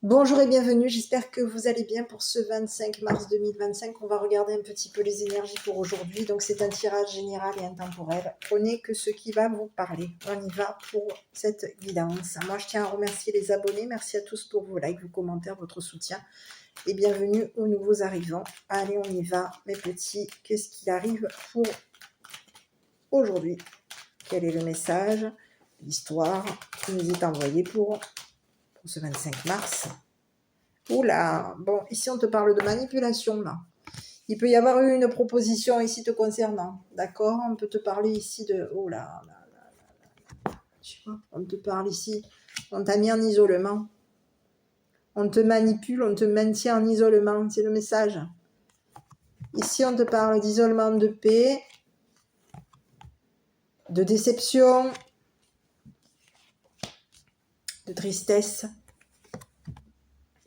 Bonjour et bienvenue, j'espère que vous allez bien pour ce 25 mars 2025. On va regarder un petit peu les énergies pour aujourd'hui. Donc c'est un tirage général et intemporel. Prenez que ce qui va vous parler. On y va pour cette guidance. Moi je tiens à remercier les abonnés. Merci à tous pour vos likes, vos commentaires, votre soutien. Et bienvenue aux nouveaux arrivants. Allez, on y va mes petits. Qu'est-ce qui arrive pour aujourd'hui? Quel est le message, l'histoire qui nous est envoyée pour ce 25 mars. Oula, bon, ici on te parle de manipulation là. Il peut y avoir eu une proposition ici te concernant, d'accord? On peut te parler ici de... Oh là, tu vois, on te parle ici, on t'a mis en isolement. On te manipule, on te maintient en isolement, c'est le message. Ici on te parle d'isolement, de paix, de déception, de tristesse.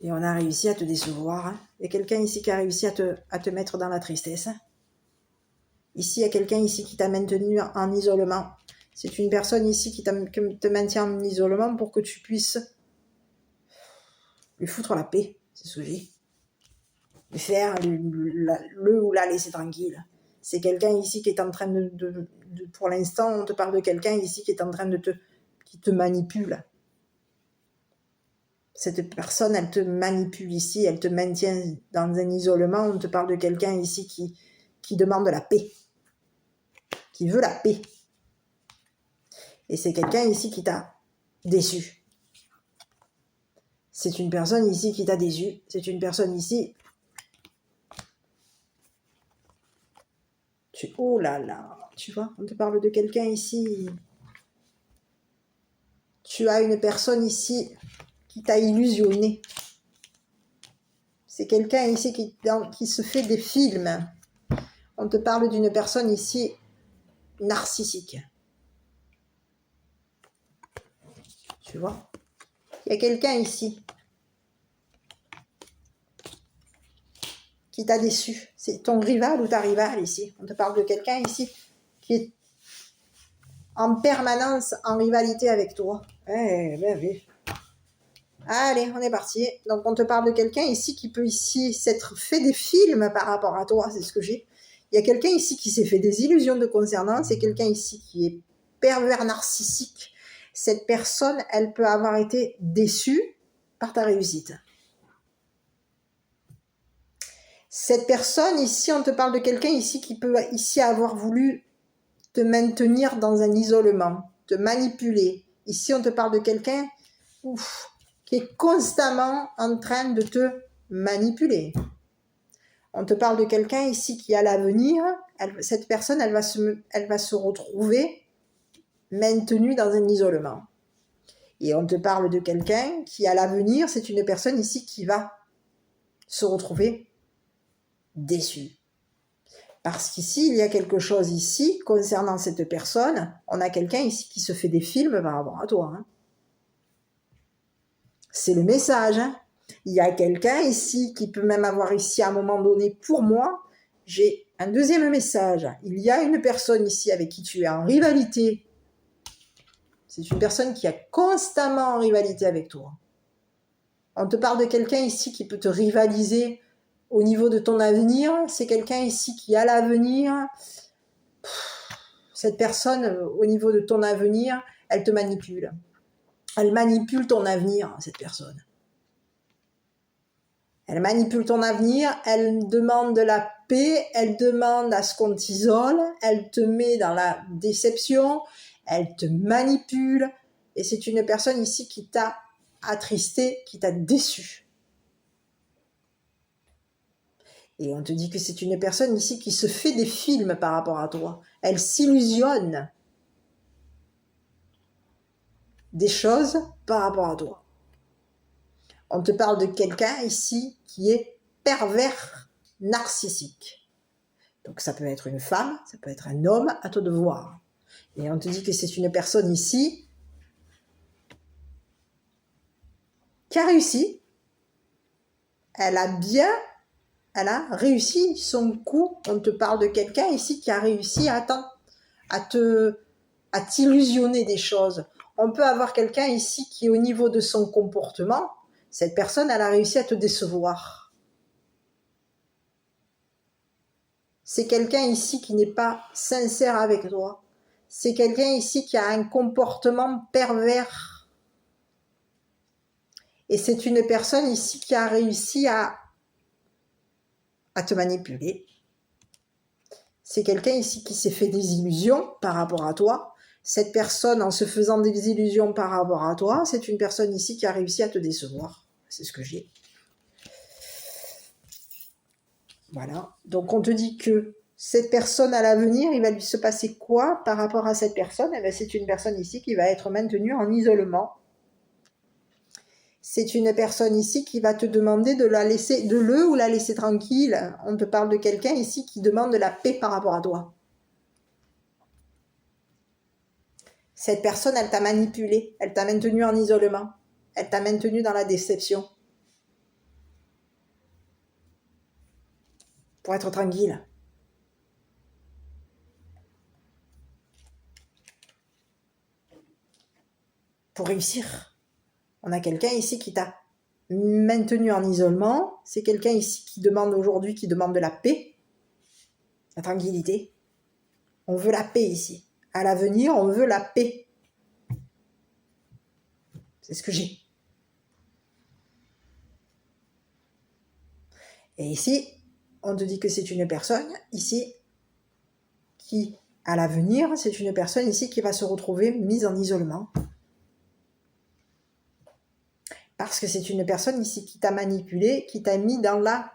Et on a réussi à te décevoir. Il y a quelqu'un ici qui a réussi à te mettre dans la tristesse. Ici, il y a quelqu'un ici qui t'a maintenu en isolement. C'est une personne ici qui te maintient en isolement pour que tu puisses lui foutre la paix. C'est ce que j'ai. Lui faire le ou la laisser tranquille. C'est quelqu'un ici qui est en train de pour l'instant, on te parle de quelqu'un ici qui est en train qui te manipule. Cette personne, elle te manipule ici, elle te maintient dans un isolement. On te parle de quelqu'un ici qui demande la paix, qui veut la paix. Et c'est quelqu'un ici qui t'a déçu. C'est une personne ici qui t'a déçu. C'est une personne ici... Oh là là, tu vois, on te parle de quelqu'un ici. Tu as une personne ici qui t'a illusionné. C'est quelqu'un ici qui se fait des films. On te parle d'une personne ici narcissique. Tu vois, il y a quelqu'un ici qui t'a déçu. C'est ton rival ou ta rivale ici. On te parle de quelqu'un ici qui est en permanence en rivalité avec toi. Ben oui. Allez, on est parti. Donc, on te parle de quelqu'un ici qui peut ici s'être fait des films par rapport à toi. C'est ce que j'ai. Il y a quelqu'un ici qui s'est fait des illusions de concernant. C'est quelqu'un ici qui est pervers narcissique. Cette personne, elle peut avoir été déçue par ta réussite. Cette personne ici, on te parle de quelqu'un ici qui peut ici avoir voulu te maintenir dans un isolement, te manipuler. Ici, on te parle de quelqu'un qui est constamment en train de te manipuler. On te parle de quelqu'un ici qui a l'avenir. Cette personne, elle va se retrouver maintenue dans un isolement. Et on te parle de quelqu'un qui a l'avenir. C'est une personne ici qui va se retrouver déçue. Parce qu'ici, il y a quelque chose ici concernant cette personne. On a quelqu'un ici qui se fait des films par rapport à toi. Hein. C'est le message. Hein. Il y a quelqu'un ici qui peut même avoir ici à un moment donné, pour moi, j'ai un deuxième message. Il y a une personne ici avec qui tu es en rivalité. C'est une personne qui est constamment en rivalité avec toi. On te parle de quelqu'un ici qui peut te rivaliser au niveau de ton avenir. C'est quelqu'un ici qui a l'avenir. Cette personne, au niveau de ton avenir, elle te manipule. Elle manipule ton avenir, cette personne. Elle manipule ton avenir, elle demande de la paix, elle demande à ce qu'on t'isole, elle te met dans la déception, elle te manipule. Et c'est une personne ici qui t'a attristé, qui t'a déçu. Et on te dit que c'est une personne ici qui se fait des films par rapport à toi. Elle s'illusionne des choses par rapport à toi. On te parle de quelqu'un ici qui est pervers narcissique. Donc ça peut être une femme, ça peut être un homme, à toi de voir. Et on te dit que c'est une personne ici qui a réussi. Elle a réussi son coup. On te parle de quelqu'un ici qui a réussi à t'illusionner des choses. On peut avoir quelqu'un ici qui, au niveau de son comportement, Cette personne, elle a réussi à te décevoir. C'est quelqu'un ici qui n'est pas sincère avec toi. C'est quelqu'un ici qui a un comportement pervers. Et c'est une personne ici qui a réussi à te manipuler. C'est quelqu'un ici qui s'est fait des illusions par rapport à toi. Cette personne, en se faisant des illusions par rapport à toi, c'est une personne ici qui a réussi à te décevoir. C'est ce que j'ai. Voilà. Donc on te dit que cette personne à l'avenir, il va lui se passer quoi par rapport à cette personne? Eh bien, c'est une personne ici qui va être maintenue en isolement. C'est une personne ici qui va te demander de le ou la laisser tranquille. On te parle de quelqu'un ici qui demande de la paix par rapport à toi. Cette personne, elle t'a manipulé, elle t'a maintenu en isolement, elle t'a maintenu dans la déception. Pour être tranquille. Pour réussir. On a quelqu'un ici qui t'a maintenu en isolement. C'est quelqu'un ici qui demande aujourd'hui, qui demande de la paix, la tranquillité. On veut la paix ici. À l'avenir, on veut la paix. C'est ce que j'ai. Et ici, on te dit que c'est une personne ici qui, à l'avenir, c'est une personne ici qui va se retrouver mise en isolement. Parce que c'est une personne ici qui t'a manipulé, qui t'a mis dans la...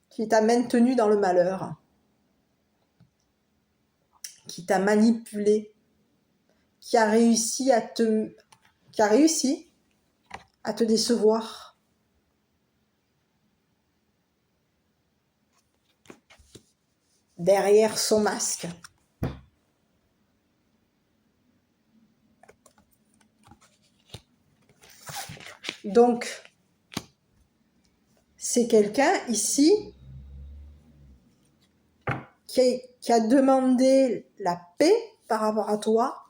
qui t'a maintenu dans le malheur. Qui t'a manipulé. Qui a réussi à te décevoir. Derrière son masque. Donc, c'est quelqu'un ici qui a demandé la paix par rapport à toi.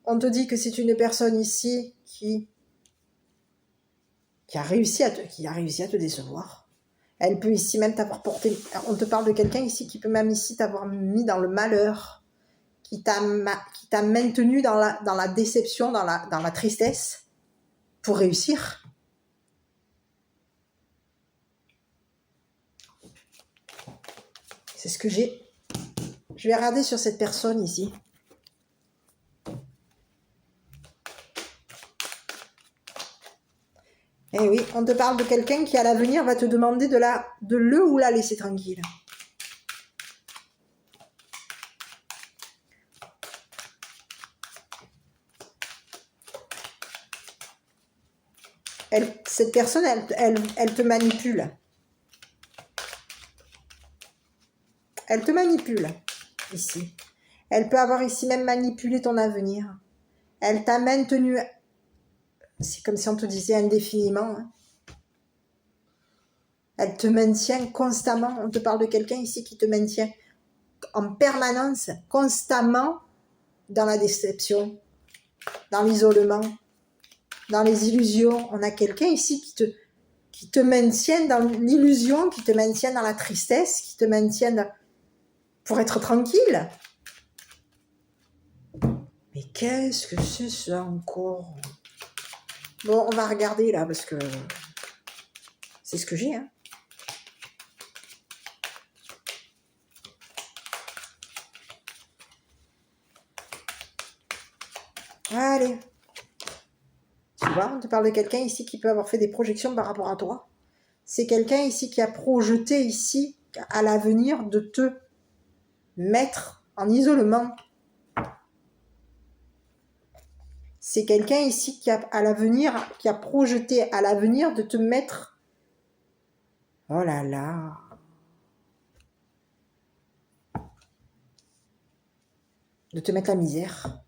On te dit que c'est une personne ici qui a réussi à te décevoir. Elle peut ici même t'avoir porté... On te parle de quelqu'un ici qui peut même ici t'avoir mis dans le malheur, qui t'a maintenu dans la déception, dans la tristesse, pour réussir. C'est ce que j'ai. Je vais regarder sur cette personne ici. Eh oui, on te parle de quelqu'un qui à l'avenir va te demander de le ou la laisser tranquille. Cette personne, elle te manipule. Elle te manipule, ici. Elle peut avoir ici même manipulé ton avenir. Elle t'a maintenu... C'est comme si on te disait indéfiniment. Hein. Elle te maintient constamment. On te parle de quelqu'un ici qui te maintient en permanence, constamment dans la déception, dans l'isolement, dans les illusions. On a quelqu'un ici qui te maintient dans l'illusion, qui te maintient dans la tristesse, qui te maintient pour être tranquille. Mais qu'est-ce que c'est ça encore? Bon, on va regarder là, parce que c'est ce que j'ai. Hein. Allez. Tu vois, on te parle de quelqu'un ici qui peut avoir fait des projections par rapport à toi. C'est quelqu'un ici qui a projeté ici, à l'avenir, de te mettre en isolement. C'est quelqu'un ici qui a projeté à l'avenir de te mettre... Oh là là. De te mettre la misère.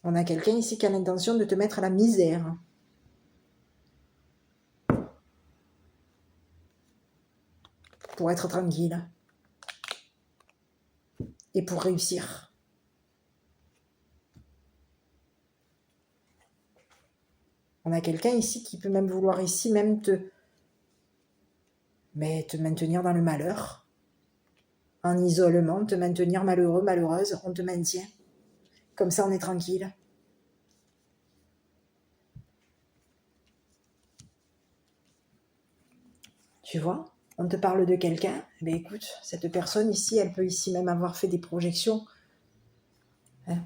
On a quelqu'un ici qui a l'intention de te mettre à la misère. Pour être tranquille. Et pour réussir. On a quelqu'un ici qui peut même vouloir ici même te maintenir dans le malheur, en isolement, te maintenir malheureux, malheureuse, on te maintient. Comme ça, on est tranquille. Tu vois, on te parle de quelqu'un, eh bien écoute, cette personne ici, elle peut ici même avoir fait des projections.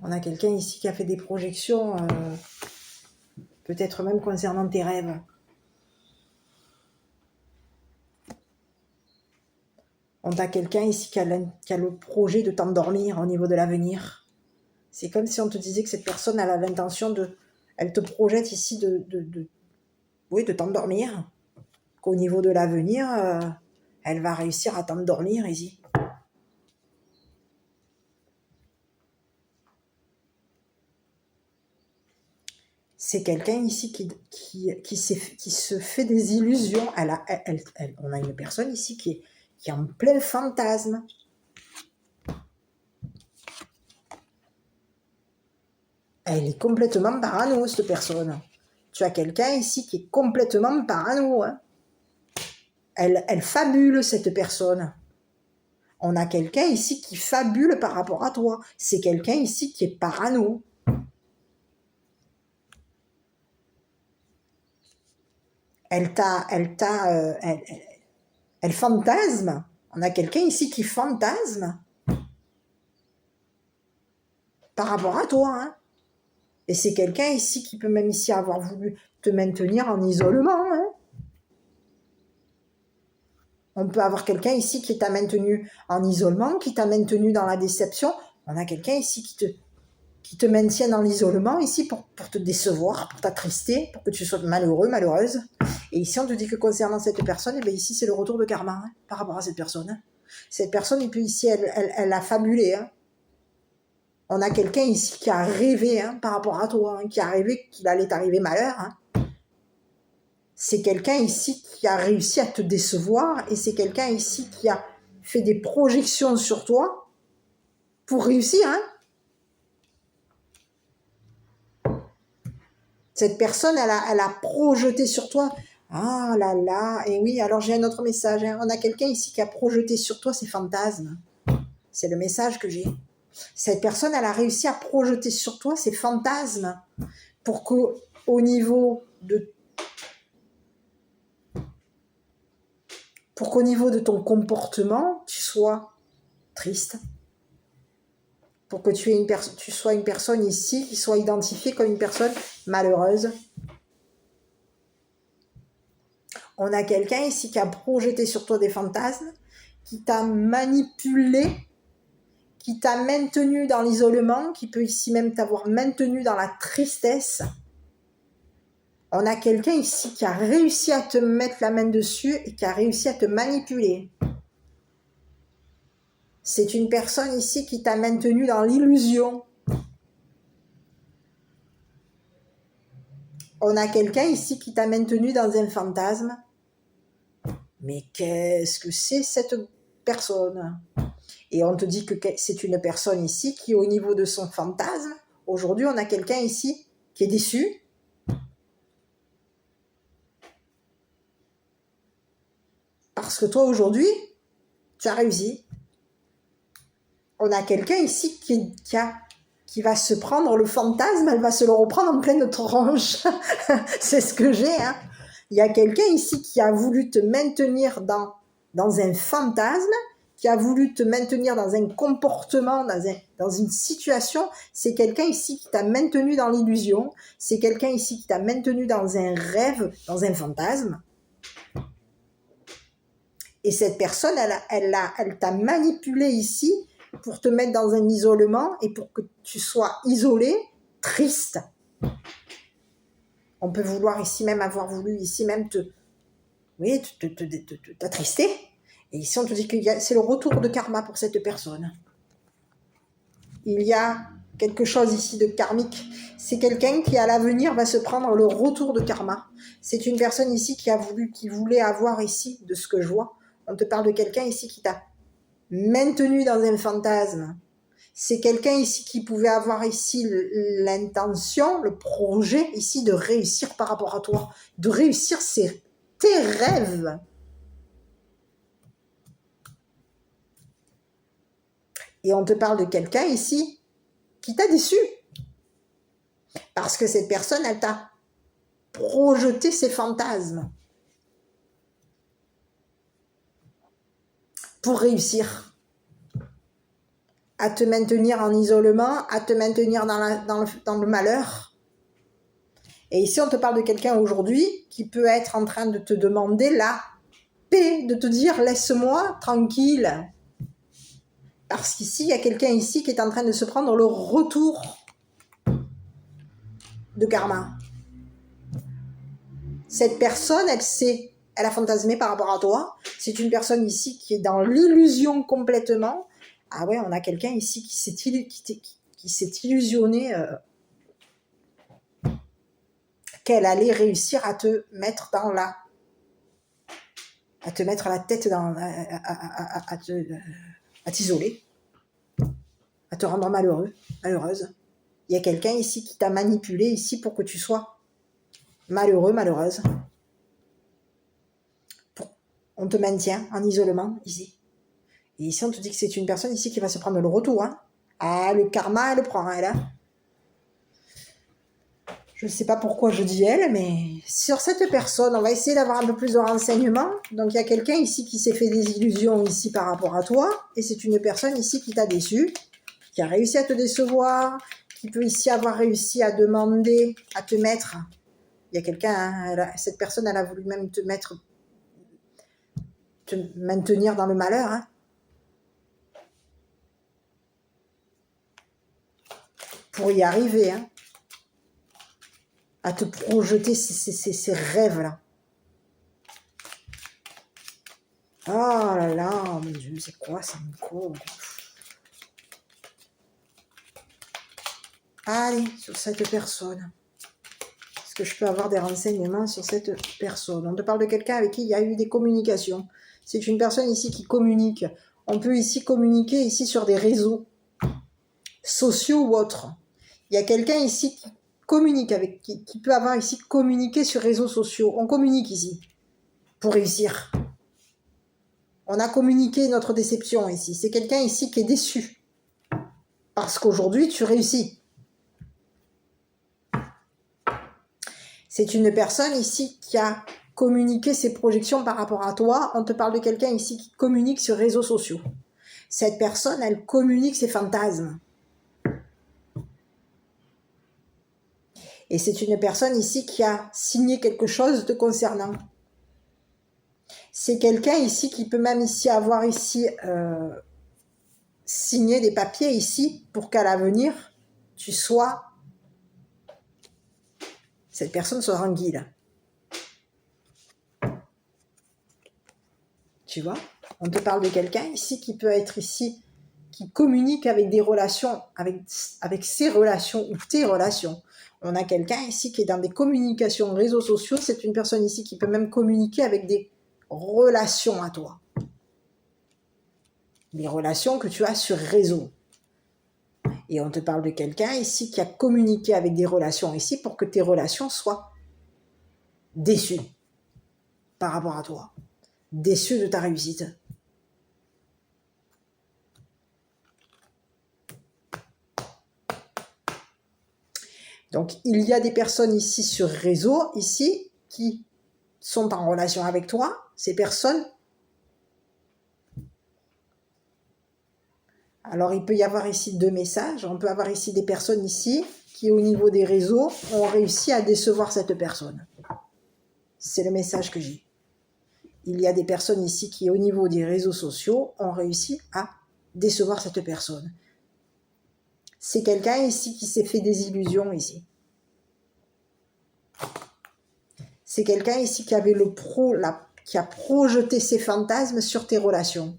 On a quelqu'un ici qui a fait des projections, peut-être même concernant tes rêves. On a quelqu'un ici qui a le projet de t'endormir au niveau de l'avenir. C'est comme si on te disait que cette personne elle a l'intention de... Elle te projette ici de t'endormir. Qu'au niveau de l'avenir, elle va réussir à t'endormir ici. C'est quelqu'un ici qui se fait des illusions. On a une personne ici qui est en plein fantasme. Elle est complètement parano, cette personne. Tu as quelqu'un ici qui est complètement parano. Hein. Elle fabule, cette personne. On a quelqu'un ici qui fabule par rapport à toi. C'est quelqu'un ici qui est parano. Elle fantasme. On a quelqu'un ici qui fantasme par rapport à toi. Hein. Et c'est quelqu'un ici qui peut même ici avoir voulu te maintenir en isolement. Hein. On peut avoir quelqu'un ici qui t'a maintenu en isolement, qui t'a maintenu dans la déception. On a quelqu'un ici qui te maintient dans l'isolement ici pour te décevoir, pour t'attrister, pour que tu sois malheureux, malheureuse. Et ici, on te dit que concernant cette personne, et bien ici, c'est le retour de karma hein, par rapport à cette personne. Hein. Cette personne, et puis ici, elle a fabulé. Hein. On a quelqu'un ici qui a rêvé hein, par rapport à toi, hein, qui a rêvé qu'il allait t'arriver malheur. Hein. C'est quelqu'un ici qui a réussi à te décevoir et c'est quelqu'un ici qui a fait des projections sur toi pour réussir. Hein. Cette personne, elle a projeté sur toi. Ah là là, et oui, alors j'ai un autre message. Hein. On a quelqu'un ici qui a projeté sur toi ses fantasmes. C'est le message que j'ai. Cette personne, elle a réussi à projeter sur toi ses fantasmes pour qu'au niveau de ton comportement, tu sois triste. Pour que tu sois une personne ici qui soit identifiée comme une personne malheureuse. On a quelqu'un ici qui a projeté sur toi des fantasmes, qui t'a manipulé, qui t'a maintenu dans l'isolement, qui peut ici même t'avoir maintenu dans la tristesse. On a quelqu'un ici qui a réussi à te mettre la main dessus et qui a réussi à te manipuler. C'est une personne ici qui t'a maintenu dans l'illusion. On a quelqu'un ici qui t'a maintenu dans un fantasme. Mais qu'est-ce que c'est cette personne? Et on te dit que c'est une personne ici qui, au niveau de son fantasme, aujourd'hui, on a quelqu'un ici qui est déçu. Parce que toi, aujourd'hui, tu as réussi. On a quelqu'un ici qui va se prendre le fantasme, elle va se le reprendre en pleine tronche. C'est ce que j'ai. Hein. Il y a quelqu'un ici qui a voulu te maintenir dans un fantasme, qui a voulu te maintenir dans un comportement, dans une situation. C'est quelqu'un ici qui t'a maintenu dans l'illusion. C'est quelqu'un ici qui t'a maintenu dans un rêve, dans un fantasme. Et cette personne, elle t'a manipulé ici pour te mettre dans un isolement et pour que tu sois isolé, triste. On peut vouloir ici même avoir voulu ici même t'attrister. Et ici on te dit que c'est le retour de karma pour cette personne. Il y a quelque chose ici de karmique. C'est quelqu'un qui à l'avenir va se prendre le retour de karma. C'est une personne ici qui voulait avoir ici, de ce que je vois, on te parle de quelqu'un ici qui t'a maintenu dans un fantasme. C'est quelqu'un ici qui pouvait avoir ici l'intention, le projet ici de réussir par rapport à toi, de réussir tes rêves. Et on te parle de quelqu'un ici qui t'a déçu. Parce que cette personne, elle t'a projeté ses fantasmes pour réussir à te maintenir en isolement, à te maintenir dans le malheur. Et ici, on te parle de quelqu'un aujourd'hui qui peut être en train de te demander la paix, de te dire « laisse-moi tranquille ». Parce qu'ici, il y a quelqu'un ici qui est en train de se prendre le retour de karma. Cette personne, elle a fantasmé par rapport à toi. C'est une personne ici qui est dans l'illusion complètement. Ah ouais, on a quelqu'un ici qui s'est illusionné qu'elle allait réussir à te mettre à te mettre la tête à t'isoler, à te rendre malheureuse. Il y a quelqu'un ici qui t'a manipulé ici pour que tu sois malheureux, malheureuse. On te maintient en isolement ici. Et ici, on te dit que c'est une personne ici qui va se prendre le retour. Hein. Ah, le karma, elle le prend, elle. Hein. Je ne sais pas pourquoi je dis elle, mais sur cette personne, on va essayer d'avoir un peu plus de renseignements. Donc, il y a quelqu'un ici qui s'est fait des illusions ici par rapport à toi. Et c'est une personne ici qui t'a déçu, qui a réussi à te décevoir, qui peut ici avoir réussi à demander, à te mettre. Il y a quelqu'un, hein, cette personne, elle a voulu même te maintenir dans le malheur. Hein. Pour y arriver, hein. À te projeter ces rêves-là. Oh là là, mon Dieu, c'est quoi ça, mon con? Allez, sur cette personne. Est-ce que je peux avoir des renseignements sur cette personne? On te parle de quelqu'un avec qui il y a eu des communications. C'est une personne ici qui communique. On peut ici communiquer ici sur des réseaux sociaux ou autres. Il y a quelqu'un ici qui communique qui peut avoir ici communiqué sur réseaux sociaux. On communique ici pour réussir. On a communiqué notre déception ici. C'est quelqu'un ici qui est déçu. Parce qu'aujourd'hui, tu réussis. C'est une personne ici qui a communiqué ses projections par rapport à toi. On te parle de quelqu'un ici qui communique sur réseaux sociaux. Cette personne, elle communique ses fantasmes. Et c'est une personne ici qui a signé quelque chose te concernant. C'est quelqu'un ici qui peut même ici avoir ici signé des papiers ici pour qu'à l'avenir, cette personne soit tranquille. Tu vois? On te parle de quelqu'un ici qui peut être ici, qui communique avec des relations, avec ses relations ou tes relations. On a quelqu'un ici qui est dans des communications, réseaux sociaux. C'est une personne ici qui peut même communiquer avec des relations à toi. Des relations que tu as sur réseau. Et on te parle de quelqu'un ici qui a communiqué avec des relations ici pour que tes relations soient déçues par rapport à toi. Déçues de ta réussite. Donc, il y a des personnes ici sur réseau, ici, qui sont en relation avec toi. Ces personnes, alors il peut y avoir ici 2 messages. On peut avoir ici des personnes ici qui, au niveau des réseaux, ont réussi à décevoir cette personne. C'est le message que j'ai. Il y a des personnes ici qui, au niveau des réseaux sociaux, ont réussi à décevoir cette personne. C'est quelqu'un ici qui s'est fait des illusions ici. C'est quelqu'un ici qui avait qui a projeté ses fantasmes sur tes relations.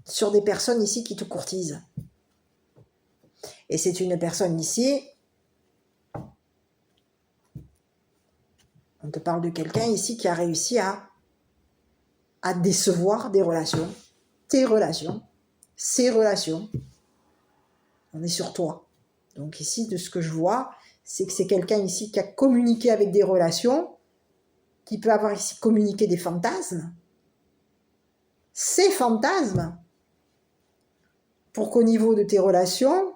Sur des personnes ici qui te courtisent. Et c'est une personne ici, on te parle de quelqu'un ici qui a réussi à décevoir des relations, tes relations. ces relations. On est sur toi. Donc ici, de ce que je vois, c'est que c'est quelqu'un ici qui a communiqué avec des relations, qui peut avoir ici communiqué des fantasmes. Ces fantasmes, pour qu'au niveau de tes relations,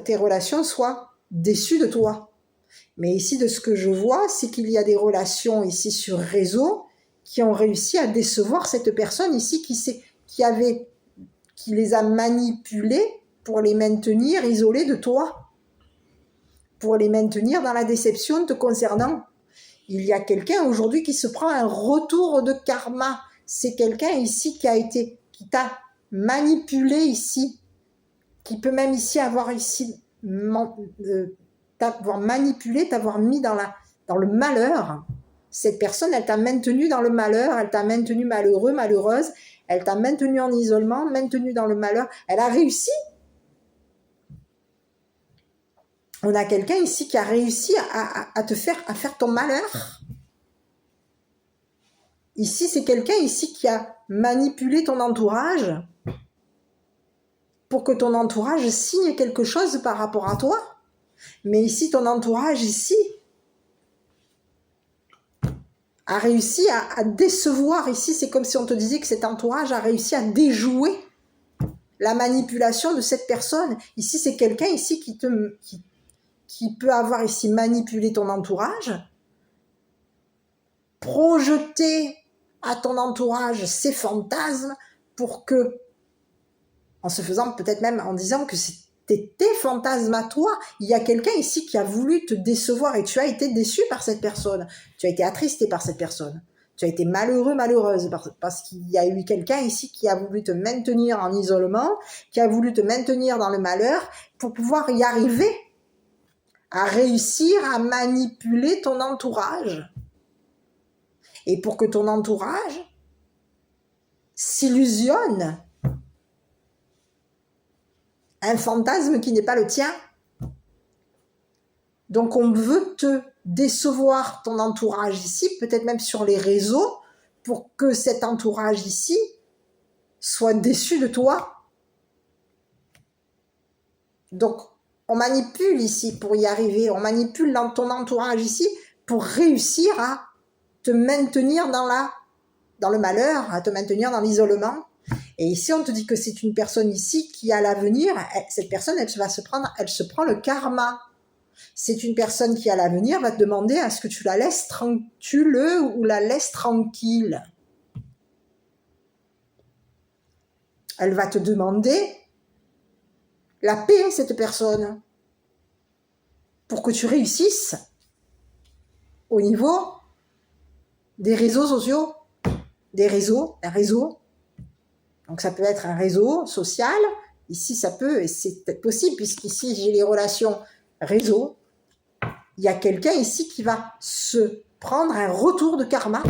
tes relations soient déçues de toi. Mais ici, de ce que je vois, c'est qu'il y a des relations ici sur réseau qui ont réussi à décevoir cette personne ici qui les a manipulés pour les maintenir isolés de toi, pour les maintenir dans la déception te concernant. Il y a quelqu'un aujourd'hui qui se prend un retour de karma. C'est quelqu'un ici qui t'a manipulé ici, qui peut même ici avoir ici t'avoir manipulé, t'avoir mis dans le malheur. Cette personne, elle t'a maintenu dans le malheur, elle t'a maintenu malheureux, malheureuse, elle t'a maintenu en isolement, maintenu dans le malheur. Elle a réussi. On a quelqu'un ici qui a réussi à faire ton malheur. Ici, c'est quelqu'un ici qui a manipulé ton entourage pour que ton entourage signe quelque chose par rapport à toi. Mais ici, ton entourage ici a réussi à décevoir. Ici, c'est comme si on te disait que cet entourage a réussi à déjouer la manipulation de cette personne. Ici, c'est quelqu'un ici qui peut avoir ici manipulé ton entourage, projeter à ton entourage ses fantasmes pour que, en se faisant peut-être même en disant que c'était tes fantasmes à toi, il y a quelqu'un ici qui a voulu te décevoir et tu as été déçu par cette personne, tu as été attristé par cette personne, tu as été malheureux, malheureuse parce qu'il y a eu quelqu'un ici qui a voulu te maintenir en isolement, qui a voulu te maintenir dans le malheur pour pouvoir y arriver, à réussir à manipuler ton entourage. Et pour que ton entourage s'illusionne un fantasme qui n'est pas le tien. Donc on veut te décevoir ton entourage ici, peut-être même sur les réseaux, pour que cet entourage ici soit déçu de toi. Donc on manipule ici pour y arriver, on manipule dans ton entourage ici pour réussir à te maintenir dans le malheur, à te maintenir dans l'isolement. Et ici, on te dit que c'est une personne ici qui a l'avenir. Cette personne, elle se prend le karma. C'est une personne qui à l'avenir va te demander à ce que tu la laisses tranquille ou la laisses tranquille. Elle va te demander la paix, cette personne, pour que tu réussisses au niveau des réseaux sociaux, un réseau. Donc ça peut être un réseau social. Ici, ça peut, et c'est peut-être possible, puisqu'ici, j'ai les relations réseau. Il y a quelqu'un ici qui va se prendre un retour de karma.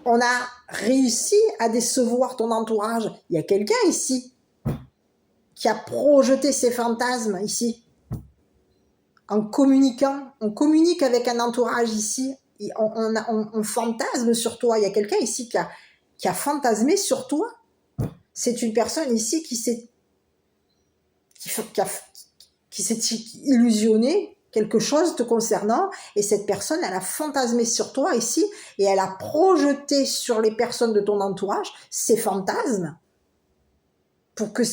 On a réussi à décevoir ton entourage. Il y a quelqu'un ici qui a projeté ses fantasmes ici. En communiquant, on communique avec un entourage ici. On fantasme sur toi. Il y a quelqu'un ici qui a fantasmé sur toi. C'est une personne ici qui s'est illusionné quelque chose te concernant, et cette personne, elle a fantasmé sur toi ici, et elle a projeté sur les personnes de ton entourage ses fantasmes, pour que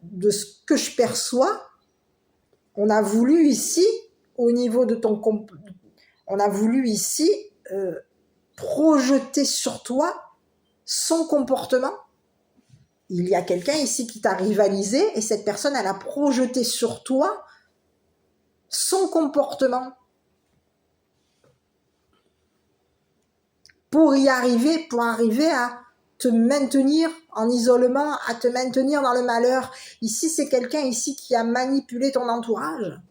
de ce que je perçois, on a voulu ici, au niveau de on a voulu ici projeter sur toi son comportement. Il y a quelqu'un ici qui t'a rivalisé, et cette personne, elle a projeté sur toi son comportement pour arriver à te maintenir en isolement, à te maintenir dans le malheur. Ici, c'est quelqu'un ici qui a manipulé ton entourage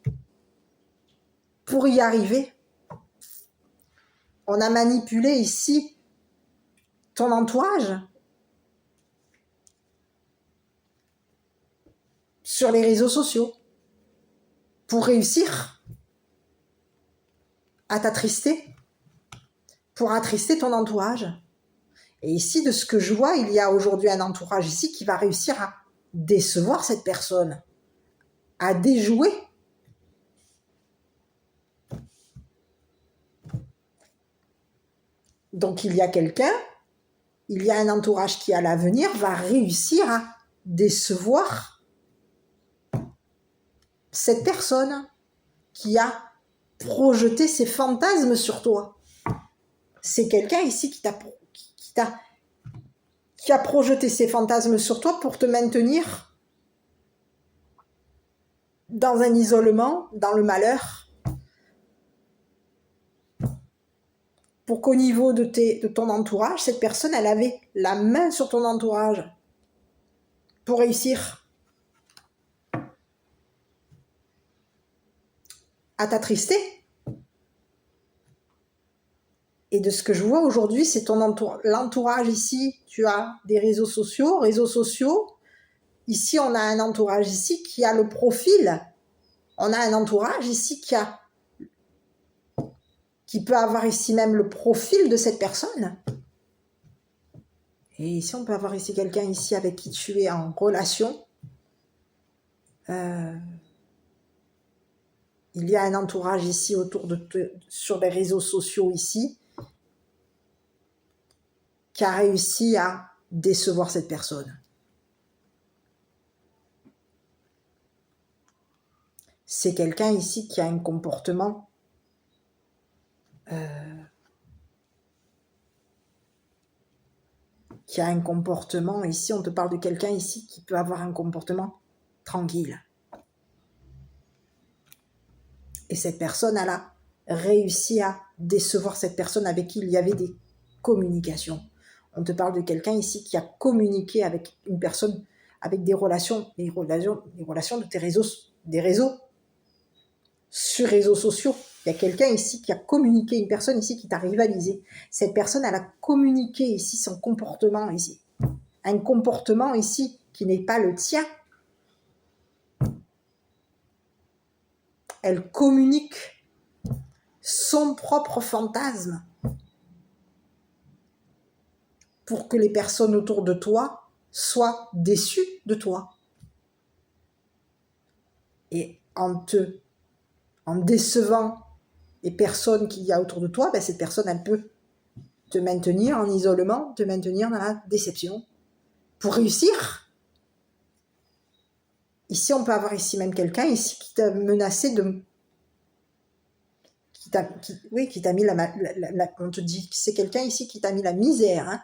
pour y arriver. On a manipulé ici ton entourage sur les réseaux sociaux pour réussir. à t'attrister, pour attrister ton entourage. Et ici, de ce que je vois, il y a aujourd'hui un entourage ici qui va réussir à décevoir cette personne, à déjouer. Donc il y a quelqu'un, il y a un entourage qui à l'avenir va réussir à décevoir cette personne qui a projeté ses fantasmes sur toi. C'est quelqu'un ici qui a projeté ses fantasmes sur toi pour te maintenir dans un isolement, dans le malheur, pour qu'au niveau de ton entourage, cette personne, elle avait la main sur ton entourage pour réussir à t'attrister. Et de ce que je vois aujourd'hui, c'est l'entourage ici. Tu as des réseaux sociaux. Ici, on a un entourage ici qui a le profil. On a un entourage ici qui peut avoir ici même le profil de cette personne. Et ici, on peut avoir ici quelqu'un ici avec qui tu es en relation. Il y a un entourage ici autour sur les réseaux sociaux ici qui a réussi à décevoir cette personne. C'est quelqu'un ici qui a un comportement ici, on te parle de quelqu'un ici qui peut avoir un comportement tranquille. Et cette personne, elle a réussi à décevoir cette personne avec qui il y avait des communications. On te parle de quelqu'un ici qui a communiqué avec une personne, avec des relations de des réseaux, sur réseaux sociaux. Il y a quelqu'un ici qui a communiqué, une personne ici qui t'a rivalisé. Cette personne, elle a communiqué ici son comportement ici. Un comportement ici qui n'est pas le tien. Elle communique son propre fantasme pour que les personnes autour de toi soient déçues de toi. Et en décevant les personnes qu'il y a autour de toi, ben cette personne, elle peut te maintenir en isolement, te maintenir dans la déception. Pour réussir, ici, on peut avoir ici même quelqu'un ici qui t'a menacé de... qui t'a mis on te dit que c'est quelqu'un ici qui t'a mis la misère. Hein.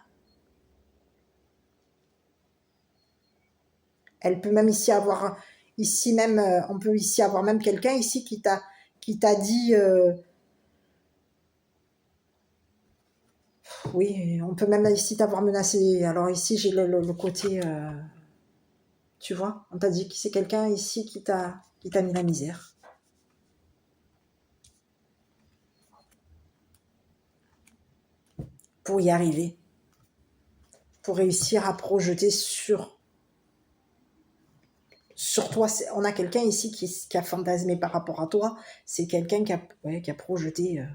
Elle peut même ici avoir... on peut ici avoir même quelqu'un ici qui t'a dit... oui, on peut même ici t'avoir menacé. Alors ici, j'ai le côté... tu vois, on t'a dit que c'est quelqu'un ici qui t'a mis la misère. Pour y arriver. Pour réussir à projeter sur toi. On a quelqu'un ici qui a fantasmé par rapport à toi. C'est quelqu'un qui a projeté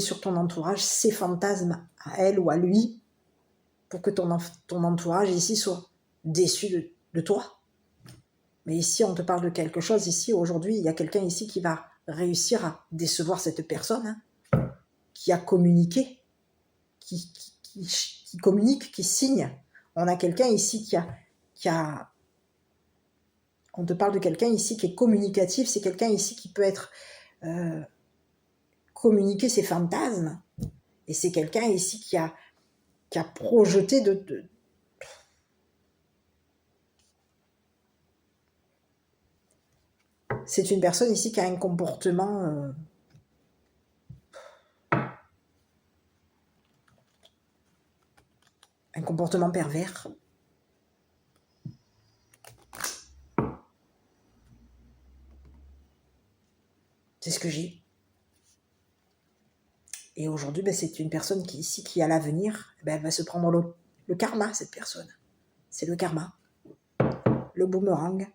sur ton entourage ses fantasmes à elle ou à lui pour que ton entourage ici soit déçu de toi. Mais ici, on te parle de quelque chose. Ici, aujourd'hui, il y a quelqu'un ici qui va réussir à décevoir cette personne, hein, qui a communiqué, qui communique, qui signe. On a quelqu'un ici on te parle de quelqu'un ici qui est communicatif. C'est quelqu'un ici qui peut être communiquer ses fantasmes. Et c'est quelqu'un ici qui a projeté C'est une personne ici qui a un comportement pervers. C'est ce que j'ai. Et aujourd'hui, c'est une personne qui à l'avenir, elle va se prendre le karma, cette personne. C'est le karma. Le boomerang.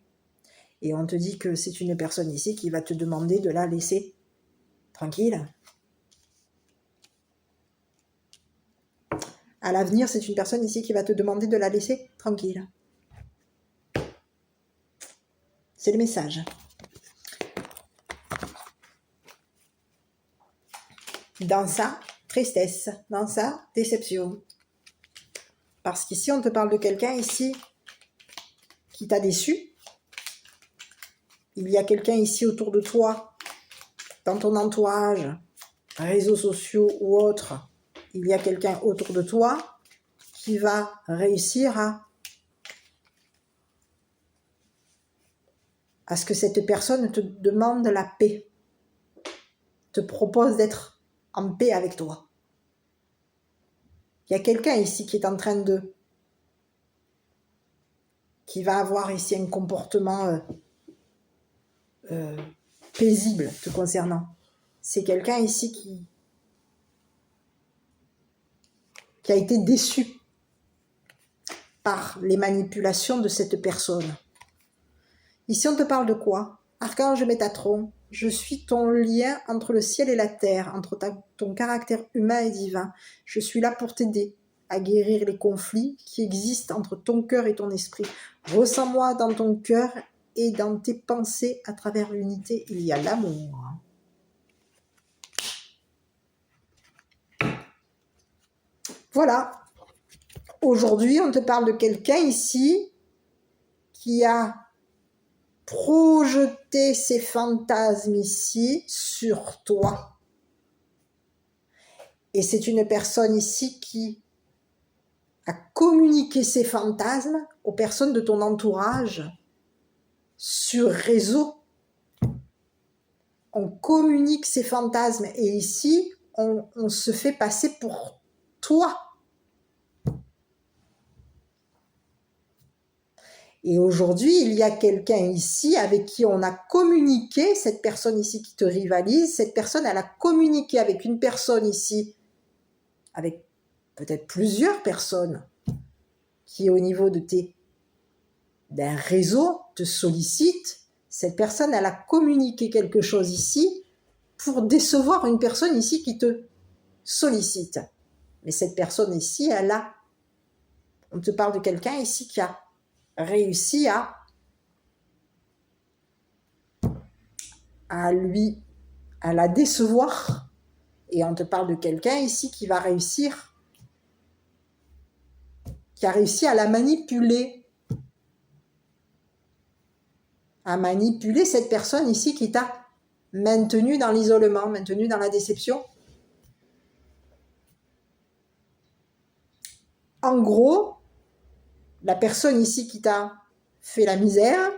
Et on te dit que c'est une personne ici qui va te demander de la laisser tranquille. À l'avenir, c'est une personne ici qui va te demander de la laisser tranquille. C'est le message. Dans sa tristesse, dans sa déception. Parce qu'ici, on te parle de quelqu'un ici qui t'a déçu. Il y a quelqu'un ici autour de toi, dans ton entourage, réseaux sociaux ou autres. Il y a quelqu'un autour de toi qui va réussir à ce que cette personne te demande la paix, te propose d'être en paix avec toi. Il y a quelqu'un ici qui est en train qui va avoir ici un comportement paisible te concernant. C'est quelqu'un ici qui a été déçu par les manipulations de cette personne. Ici, on te parle de quoi? Archange Métatron, je suis ton lien entre le ciel et la terre, entre ton caractère humain et divin. Je suis là pour t'aider à guérir les conflits qui existent entre ton cœur et ton esprit. Ressens-moi dans ton cœur et dans tes pensées. À travers l'unité, il y a l'amour. Voilà. Aujourd'hui, on te parle de quelqu'un ici qui a projeter ses fantasmes ici sur toi. Et c'est une personne ici qui a communiqué ses fantasmes aux personnes de ton entourage sur réseau. On communique ses fantasmes et ici, on se fait passer pour toi. Et aujourd'hui, il y a quelqu'un ici avec qui on a communiqué, cette personne ici qui te rivalise, cette personne, elle a communiqué avec une personne ici, avec peut-être plusieurs personnes, qui au niveau d'un réseau te sollicite. Cette personne, elle a communiqué quelque chose ici pour décevoir une personne ici qui te sollicite. Mais cette personne ici, on te parle de quelqu'un ici qui a réussi à la décevoir. Et on te parle de quelqu'un ici qui a réussi à la manipuler. À manipuler cette personne ici qui t'a maintenu dans l'isolement, maintenu dans la déception. En gros, la personne ici qui t'a fait la misère,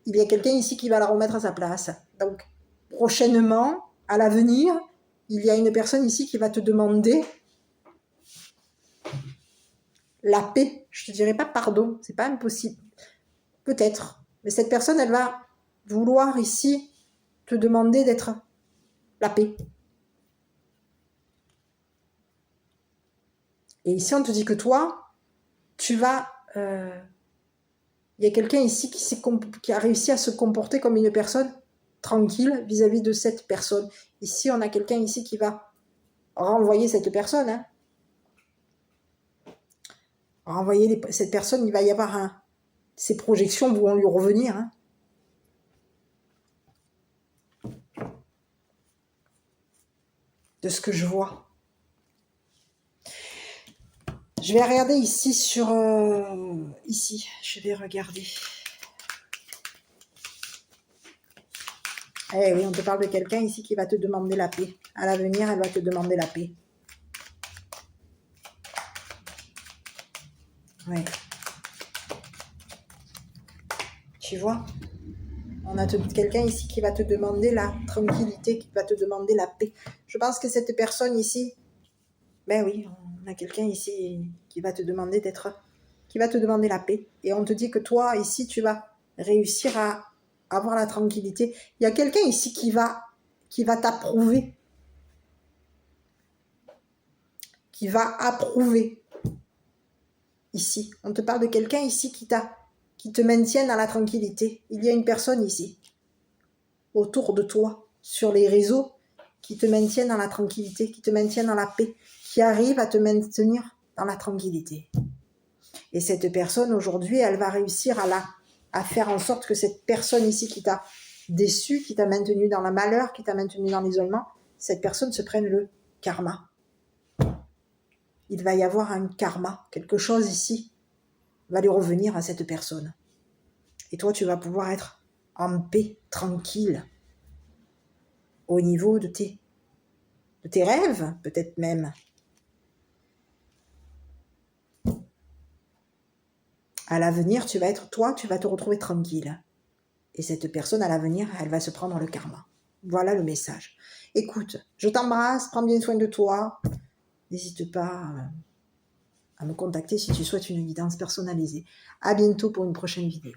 il y a quelqu'un ici qui va la remettre à sa place. Donc, prochainement, à l'avenir, il y a une personne ici qui va te demander la paix. Je te dirais pas pardon, c'est pas impossible. Peut-être. Mais cette personne, elle va vouloir ici te demander d'être la paix. Et ici, on te dit que toi, tu vas... il y a quelqu'un ici qui a réussi à se comporter comme une personne tranquille vis-à-vis de cette personne. Ici, on a quelqu'un ici qui va renvoyer cette personne. Hein. Renvoyer cette personne, il va y avoir ses projections vont lui revenir. Hein. De ce que je vois. Je vais regarder ici ici, je vais regarder. Eh oui, on te parle de quelqu'un ici qui va te demander la paix. À l'avenir, elle va te demander la paix. Ouais. Tu vois? On a quelqu'un ici qui va te demander la tranquillité, qui va te demander la paix. Je pense que cette personne ici, ben oui, on a quelqu'un ici qui va te demander qui va te demander la paix. Et on te dit que toi, ici, tu vas réussir à avoir la tranquillité. Il y a quelqu'un ici qui va t'approuver. Qui va approuver. Ici. On te parle de quelqu'un ici qui te maintient dans la tranquillité. Il y a une personne ici, autour de toi, sur les réseaux, qui te maintiennent dans la tranquillité, qui te maintiennent dans la paix, qui arrivent à te maintenir dans la tranquillité. Et cette personne, aujourd'hui, elle va réussir à faire en sorte que cette personne ici qui t'a déçu, qui t'a maintenu dans le malheur, qui t'a maintenu dans l'isolement, cette personne se prenne le karma. Il va y avoir un karma, quelque chose ici va lui revenir à cette personne. Et toi, tu vas pouvoir être en paix, tranquille, au niveau de tes rêves, peut-être même. À l'avenir, tu vas être toi, tu vas te retrouver tranquille. Et cette personne, à l'avenir, elle va se prendre le karma. Voilà le message. Écoute, je t'embrasse, prends bien soin de toi. N'hésite pas à me contacter si tu souhaites une guidance personnalisée. À bientôt pour une prochaine vidéo.